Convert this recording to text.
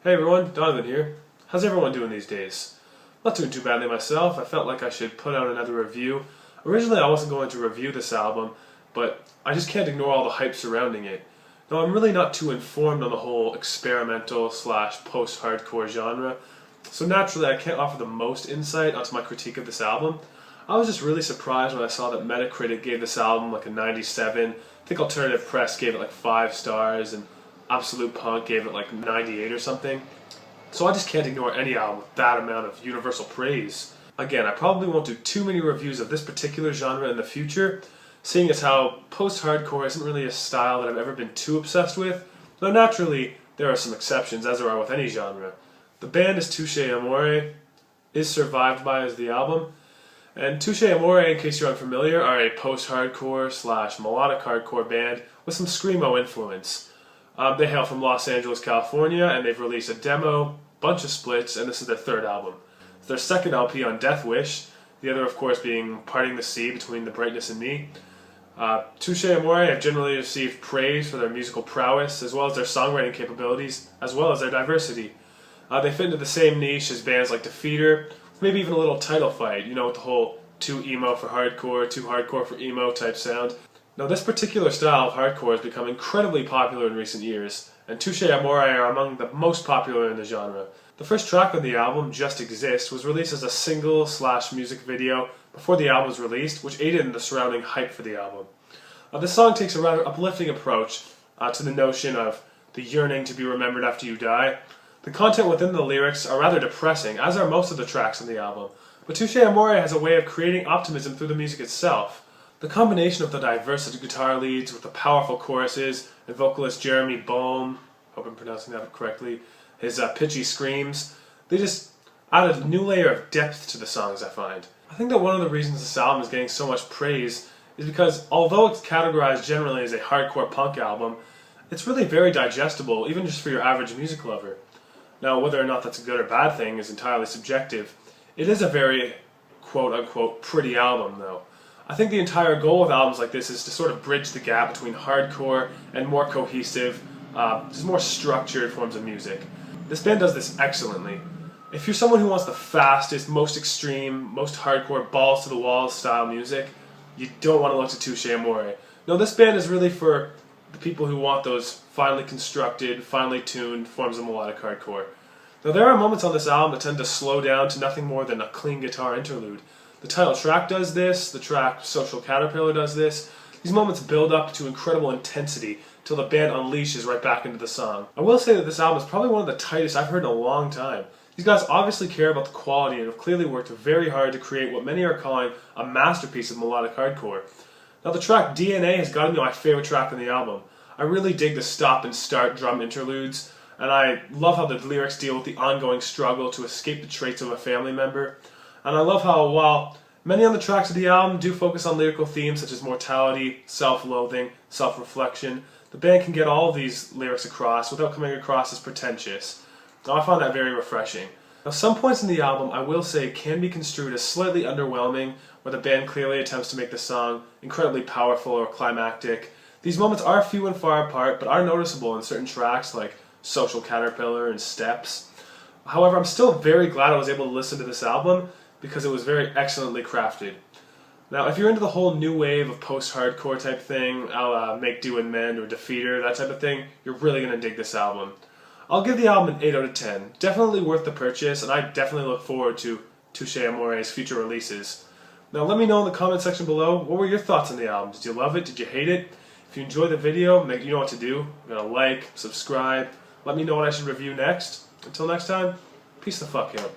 Hey everyone, Donovan here. How's everyone doing these days? Not doing too badly myself. I felt like I should put out another review. Originally I wasn't going to review this album, but I just can't ignore all the hype surrounding it. Now I'm really not too informed on the whole experimental / post-hardcore genre, so naturally I can't offer the most insight onto my critique of this album. I was just really surprised when I saw that Metacritic gave this album like a 97. I think Alternative Press gave it like 5 stars, and Absolute Punk gave it like 98 or something. So I just can't ignore any album with that amount of universal praise. Again, I probably won't do too many reviews of this particular genre in the future, seeing as how post-hardcore isn't really a style that I've ever been too obsessed with, though naturally there are some exceptions, as there are with any genre. The band is Touché Amoré, Is Survived By is the album, and Touché Amoré, in case you're unfamiliar, are a post-hardcore / melodic hardcore band with some screamo influence. They hail from Los Angeles, California, and they've released a demo, bunch of splits, and this is their third album. It's their second LP on Death Wish, the other of course being Parting the Sea Between the Brightness and Me. Touché Amoré have generally received praise for their musical prowess, as well as their songwriting capabilities, as well as their diversity. They fit into the same niche as bands like Defeater, maybe even a little title fight, you know, with the whole too emo for hardcore, too hardcore for emo type sound. Now this particular style of hardcore has become incredibly popular in recent years, and Touché Amoré are among the most popular in the genre. The first track on the album, Just Exist, was released as a single / music video before the album was released, which aided in the surrounding hype for the album. This song takes a rather uplifting approach to the notion of the yearning to be remembered after you die. The content within the lyrics are rather depressing, as are most of the tracks on the album, but Touché Amoré has a way of creating optimism through the music itself. The combination of the diverse guitar leads with the powerful choruses and vocalist Jeremy Boehm, hope I'm pronouncing that correctly, his pitchy screams, they just add a new layer of depth to the songs, I find. I think that one of the reasons this album is getting so much praise is because although it's categorized generally as a hardcore punk album, it's really very digestible, even just for your average music lover. Now, whether or not that's a good or bad thing is entirely subjective. It is a very quote-unquote pretty album, though. I think the entire goal with albums like this is to sort of bridge the gap between hardcore and more cohesive, just more structured forms of music. This band does this excellently. If you're someone who wants the fastest, most extreme, most hardcore, balls-to-the-walls style music, you don't want to look to Touché Amoré. No, this band is really for the people who want those finely constructed, finely tuned forms of melodic hardcore. Now there are moments on this album that tend to slow down to nothing more than a clean guitar interlude. The title track does this, the track Social Caterpillar does this. These moments build up to incredible intensity till the band unleashes right back into the song. I will say that this album is probably one of the tightest I've heard in a long time. These guys obviously care about the quality and have clearly worked very hard to create what many are calling a masterpiece of melodic hardcore. Now the track DNA has got to be my favorite track on the album. I really dig the stop and start drum interludes, and I love how the lyrics deal with the ongoing struggle to escape the traits of a family member. And I love how, while many on the tracks of the album do focus on lyrical themes such as mortality, self-loathing, self-reflection, the band can get all of these lyrics across without coming across as pretentious. Now, I found that very refreshing. Now, some points in the album, I will say, can be construed as slightly underwhelming, where the band clearly attempts to make the song incredibly powerful or climactic. These moments are few and far apart, but are noticeable in certain tracks like Social Caterpillar and Steps. However, I'm still very glad I was able to listen to this album, because it was very excellently crafted. Now, if you're into the whole new wave of post-hardcore type thing, I'll Make Do and Mend or Defeater, that type of thing, you're really going to dig this album. I'll give the album an 8 out of 10. Definitely worth the purchase, and I definitely look forward to Touché Amoré's future releases. Now, let me know in the comment section below, what were your thoughts on the album? Did you love it? Did you hate it? If you enjoyed the video, you know what to do. You're going to like, subscribe, let me know what I should review next. Until next time, peace the fuck out.